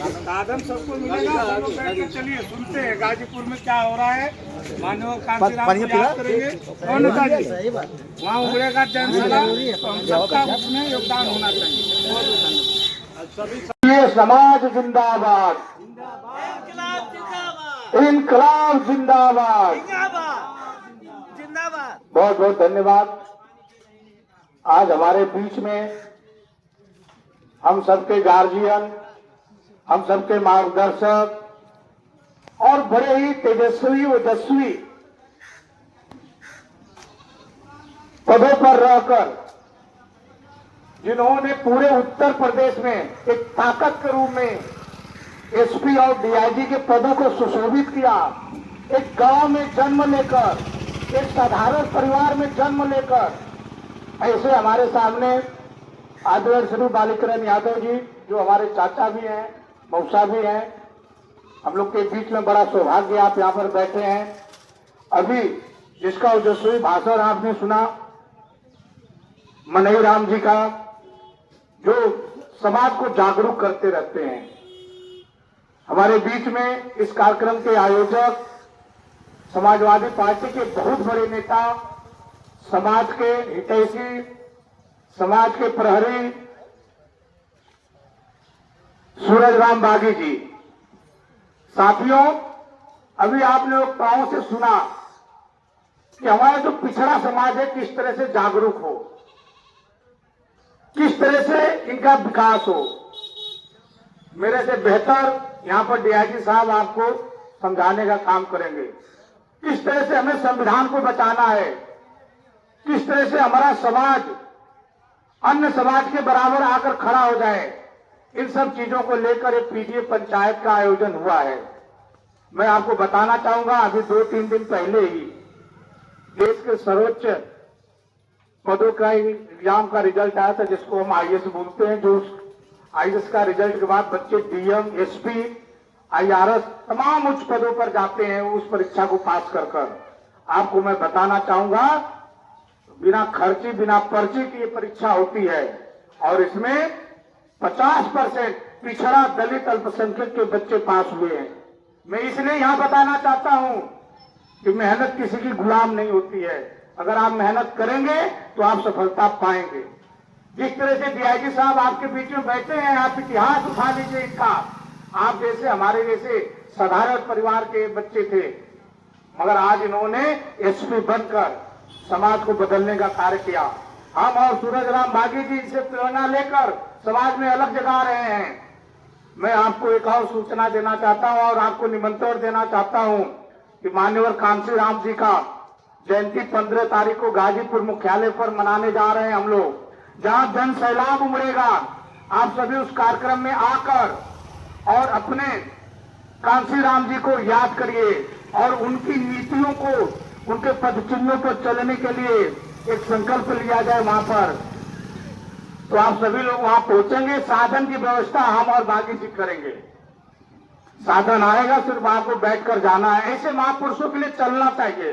साधन सबको मिलेगा। सब लोग बैठ कर चलिए, सुनते हैं गाजीपुर में क्या हो रहा है। माननीय कांशीराम को याद करेंगे, कौन नेताजी वहाँ उमड़ेगा जनसभा, तो हम सबका उसमें योगदान होना चाहिए। बहुत धन्यवाद। ये समाज जिंदाबाद, इनकलाब जिंदाबाद, बहुत बहुत धन्यवाद। आज हमारे बीच में हम सबके गार्जियन, हम सबके मार्गदर्शक और बड़े ही तेजस्वी ओजस्वी पदों पर रहकर जिन्होंने पूरे उत्तर प्रदेश में एक ताकत के रूप में एसपी और डीआईजी के पदों को सुशोभित किया, एक गांव में जन्म लेकर, एक साधारण परिवार में जन्म लेकर, ऐसे हमारे सामने आदरणीय श्री बालीकरण यादव जी जो हमारे चाचा भी हैं, मौसा भी हैं, हम लोग के बीच में बड़ा सौभाग्य आप यहाँ पर बैठे हैं। अभी जिसका ओजस्वी भाषण आपने सुना मनई राम जी का, जो समाज को जागरूक करते रहते हैं, हमारे बीच में इस कार्यक्रम के आयोजक समाजवादी पार्टी के बहुत बड़े नेता, समाज के हितैषी, समाज के प्रहरी सूरज राम बागी जी। साथियों, अभी आपने लोग से सुना कि हमारा जो पिछड़ा समाज है किस तरह से जागरूक हो, किस तरह से इनका विकास हो। मेरे से बेहतर यहाँ पर डीआईजी साहब आपको समझाने का काम करेंगे किस तरह से हमें संविधान को बचाना है, किस तरह से हमारा समाज अन्य समाज के बराबर आकर खड़ा हो जाए। इन सब चीजों को लेकर एक पीटीए पंचायत का आयोजन हुआ है। मैं आपको बताना चाहूंगा, अभी 2-3 दिन पहले ही देश के सर्वोच्च पदों का एग्जाम का रिजल्ट आया था, जिसको हम आईएएस बोलते हैं। जो आईएएस का रिजल्ट के बाद बच्चे डीएम, एसपी, आईआरएस तमाम उच्च पदों पर जाते हैं उस परीक्षा को पास कर। आपको मैं बताना चाहूंगा, बिना खर्ची बिना पर्ची की ये परीक्षा होती है और इसमें 50% पिछड़ा दलित अल्पसंख्यक के बच्चे पास हुए हैं। मैं इसलिए यहां बताना चाहता हूं कि मेहनत किसी की गुलाम नहीं होती है। अगर आप मेहनत करेंगे तो आप सफलता पाएंगे। जिस तरह से डीआईजी साहब आपके बीच में बैठे हैं, आप इतिहास उठा लीजिए इनका। आप जैसे हमारे जैसे साधारण परिवार के बच्चे थे, मगर आज इन्होंने एसपी बनकर समाज को बदलने का कार्य किया। हम और सूरज राम बागी जी इनसे प्रेरणा लेकर समाज में अलग जगा रहे हैं। मैं आपको एक और सूचना देना चाहता हूं और आपको निमंत्रण देना चाहता हूं कि मान्यवर कांशीराम जी का जयंती 15 तारीख को गाजीपुर मुख्यालय पर मनाने जा रहे हैं हम लोग, जहां जन सैलाब उमड़ेगा। आप सभी उस कार्यक्रम में आकर और अपने कांशीराम जी को याद करिए और उनकी नीतियों को, उनके पदचिन्हों पर चलने के लिए एक संकल्प लिया जाए वहां पर। तो आप सभी लोग वहां पहुंचेंगे। साधन की व्यवस्था हम और बागी जी करेंगे। साधन आएगा, सिर्फ आपको बैठकर जाना है। ऐसे महापुरुषों के लिए चलना चाहिए।